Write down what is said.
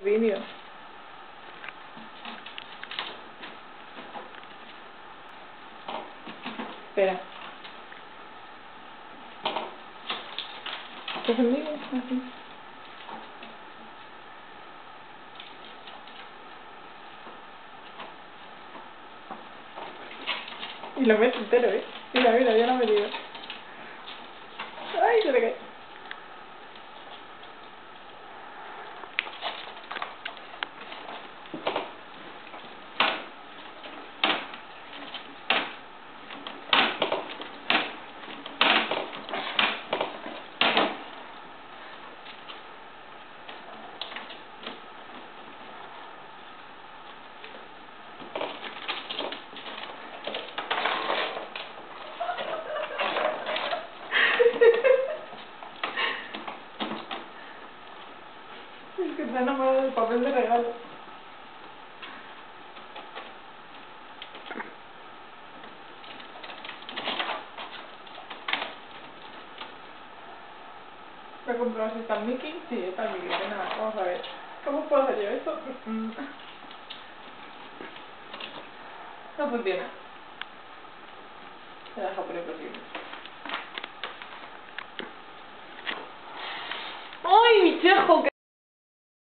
Vídeo. Espera. ¿Estás en vídeo? Así. Y lo meto entero, ¿eh? Mira, mira, ya lo he metido. ¡Ay, se le cae! Es que está enamorado del papel de regalo. ¿Me he comprado si está el Mickey? Sí, está el Mickey. Nada, vamos a ver. ¿Cómo puedo hacer yo esto? No funciona. Se deja por imposible. ¡Ay, mi chejo!